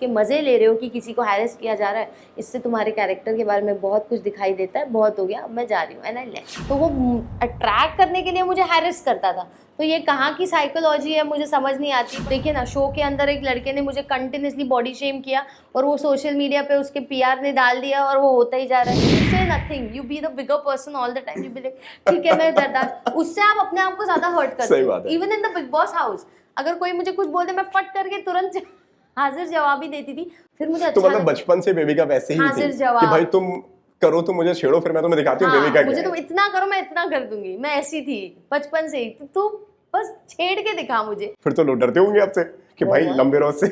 के मज़े ले रहे हो कि किसी को हैरेस किया जा रहा है, इससे तुम्हारे कैरेक्टर के बारे में बहुत कुछ दिखाई देता है, बहुत हो गया, अब मैं जा रही हूँ, एंड आई लेफ्ट। तो वो अट्रैक्ट करने के लिए मुझे हैरेस करता था। तो ये कहाँ की साइकोलॉजी है मुझे समझ नहीं आती। देखिए ना, शो के अंदर एक लड़के ने मुझे कंटिन्यूसली बॉडी शेम किया और वो सोशल मीडिया पे उसके पीआर ने डाल दिया और वो होता ही जा रहा है। से nothing, you be the bigger person all the time, you be like ठीक है मैं बर्दाश्त। उससे आप अपने आप को ज्यादा हर्ट करते हो। Even in the big boss house अगर कोई मुझे कुछ बोल दे, मैं फट करके तुरंत हाजिर जवाब ही देती थी। फिर मुझे अच्छा, तो मतलब बचपन से बेबी का वैसे ही हाजिर जवाब कि भाई तुम करो तो मुझे छेड़ो, फिर मैं तुम्हें दिखाती हूँ बेबी का मुझे तुम इतना करो मैं इतना कर दूंगी, मैं ऐसी थी बचपन से ही। तो बस छेड़ के दिखा मुझे। फिर तो लोग डरते होंगे आपसे कि भाई लंबे रोज से।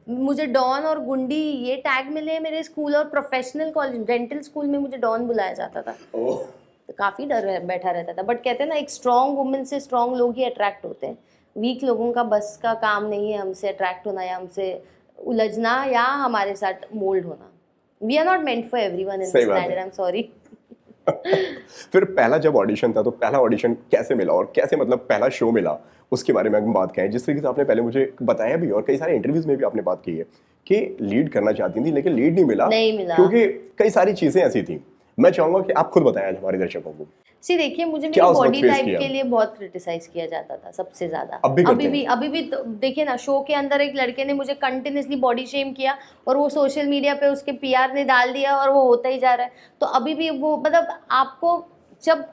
मुझे डॉन और गुंडी ये टैग मिले मेरे स्कूल और प्रोफेशनल कॉलेज डेंटल स्कूल में मुझे डॉन बुलाया जाता था। तो काफ़ी डर बैठा रहता था। बट कहते हैं ना, एक स्ट्रॉन्ग वुमेन से स्ट्रॉन्ग लोग ही अट्रैक्ट होते हैं। वीक लोगों का बस का काम नहीं है हमसे अट्रैक्ट होना या हमसे उलझना या हमारे साथ मोल्ड होना। We are not meant for everyone in this planet, I am sorry. फिर पहला जब ऑडिशन था तो पहला ऑडिशन कैसे मिला और कैसे मतलब पहला शो मिला, उसके बारे में हम बात करें। जिस तरीके से आपने पहले मुझे बताया भी और कई सारे इंटरव्यूज में भी आपने बात की है कि लीड करना चाहती थी लेकिन लीड नहीं मिला क्योंकि कई सारी चीजें ऐसी थी। मैं चाहूंगा कि आप खुद बताएं हमारे दर्शकों को। देखिए, मुझे मेरी बॉडी टाइप के लिए बहुत क्रिटिसाइज किया जाता था सबसे ज्यादा। अभी भी तो देखिए ना, शो के अंदर एक लड़के ने मुझे कंटिन्यूसली बॉडी शेम किया और वो सोशल मीडिया पे उसके पीआर ने डाल दिया और वो होता ही जा रहा है। तो अभी भी वो मतलब आपको जब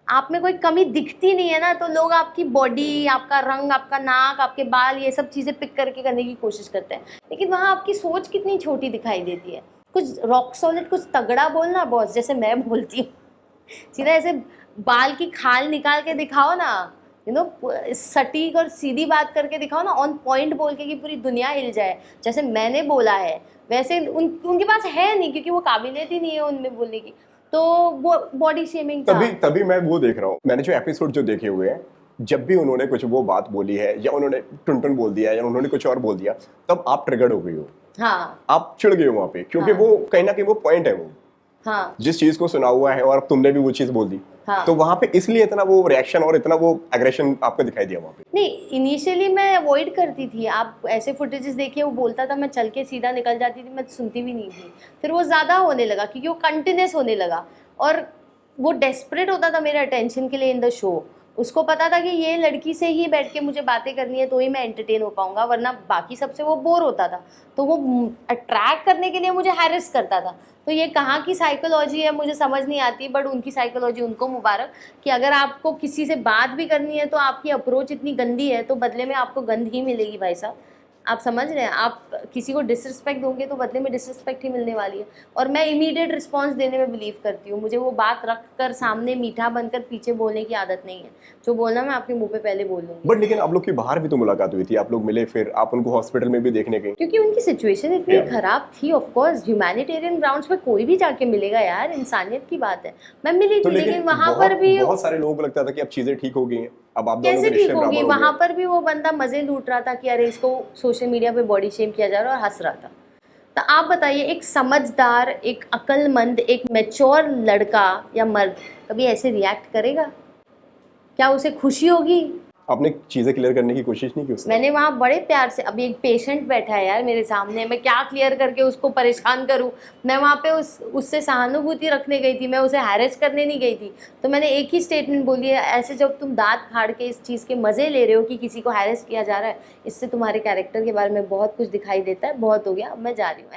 आप में कोई कमी दिखती नहीं है ना, तो लोग आपकी बॉडी, आपका रंग, आपका नाक, आपके बाल, ये सब चीज़ें पिक करके करने की कोशिश करते हैं। लेकिन वहाँ आपकी सोच कितनी छोटी दिखाई देती है। कुछ रॉक सॉलिड, कुछ तगड़ा बोलना बॉस, जैसे मैं बोलती हूँ। सीधा ऐसे बाल की खाल निकाल के दिखाओ ना, सटीक और सीधी बात करके दिखाओ ना, ऑन पॉइंट बोल के कि पूरी दुनिया हिल जाए जैसे मैंने बोला है। वैसे उनके पास है नहीं, क्योंकि वो काबिलियत ही नहीं है उनमें बोलने की। तो वो बॉडी शेमिंग था। तभी मैं वो देख रहा हूँ, मैंने जो एपिसोड जो देखे हुए हैं, जब भी उन्होंने कुछ वो बात बोली है या उन्होंने टुनटुन बोल दिया या उन्होंने कुछ और बोल दिया, तब आप ट्रिगर्ड हो गई हो। हाँ, आप चिढ़ गए हो वहाँ पे, क्योंकि वो कहीं ना कहीं वो पॉइंट है वो। हाँ, जिस चीज को सुना हुआ है और अब तुमने भी वो चीज बोल दी। हाँ, तो वहां पे इसलिए इतना वो रिएक्शन और इतना वो एग्रेशन आपको दिखाई दिया वहां पे। नहीं, इनिशियली मैं अवॉइड करती थी। आप ऐसे फुटेजेस देखिए, वो बोलता था, मैं चल के सीधा निकल जाती थी, मैं सुनती भी नहीं थी। फिर वो ज़्यादा होने लगा क्योंकि वो कंटिन्यूस होने लगा और वो डेस्परेट होता था मेरे अटेंशन के लिए इन द शो। उसको पता था कि ये लड़की से ही बैठ के मुझे बातें करनी है तो ही मैं एंटरटेन हो पाऊंगा, वरना बाकी सबसे वो बोर होता था। तो वो अट्रैक्ट करने के लिए मुझे हैरेस करता था। तो ये कहाँ की साइकोलॉजी है मुझे समझ नहीं आती। बट उनकी साइकोलॉजी, उनको मुबारक कि अगर आपको किसी से बात भी करनी है तो आपकी अप्रोच इतनी गंदी है तो बदले में आपको गंद ही मिलेगी भाई साहब। आप समझ रहे हैं, आप किसी को डिसरिस्पेक्ट दोगे तो बदले में डिसरिस्पेक्ट ही मिलने वाली है। और मैं इमीडिएट रिस्पांस देने में बिलीव करती हूँ। मुझे वो बात रख कर सामने मीठा बनकर पीछे बोलने की आदत नहीं है। जो बोलना मैं आपके मुंह पे पहले बोल दूंगी। बट लेकिन आप लोग की बाहर भी तो मुलाकात हुई थी, आप लोग मिले, फिर आप उनको हॉस्पिटल में भी देखने गए। क्योंकि उनकी सिचुएशन इतनी खराब थी। ऑफ कोर्स ह्यूमैनिटेरियन ग्राउंड्स पे कोई भी जाके मिलेगा यार, इंसानियत की बात है। मैं मिली थी, लेकिन वहां पर भी बहुत सारे लोगों को लगता था कि अब चीजें ठीक हो गई हैं, अब आप दोनों कैसे ठीक होगी। वहां पर भी वो बंदा मजे लूट रहा था कि अरे इसको सोशल मीडिया पे बॉडी शेम किया जा रहा है और हंस रहा था। तो आप बताइए, एक समझदार, एक अक्लमंद, एक मैच्योर लड़का या मर्द कभी ऐसे रिएक्ट करेगा? क्या उसे खुशी होगी? आपने चीजें क्लियर करने की कोशिश नहीं की उसने? मैंने वहाँ बड़े प्यार से, अभी एक पेशेंट बैठा है यार मेरे सामने, मैं क्या क्लियर करके उसको परेशान करूँ? मैं वहाँ पे उससे सहानुभूति रखने गई थी, मैं उसे हैरेस करने नहीं गई थी। तो मैंने एक ही स्टेटमेंट बोली है, ऐसे जब तुम दांत फाड़ के इस चीज़ के मज़े ले रहे हो कि किसी को हैरेस किया जा रहा है, इससे तुम्हारे कैरेक्टर के बारे में बहुत कुछ दिखाई देता है, बहुत हो गया, अब मैं जा रही हूँ।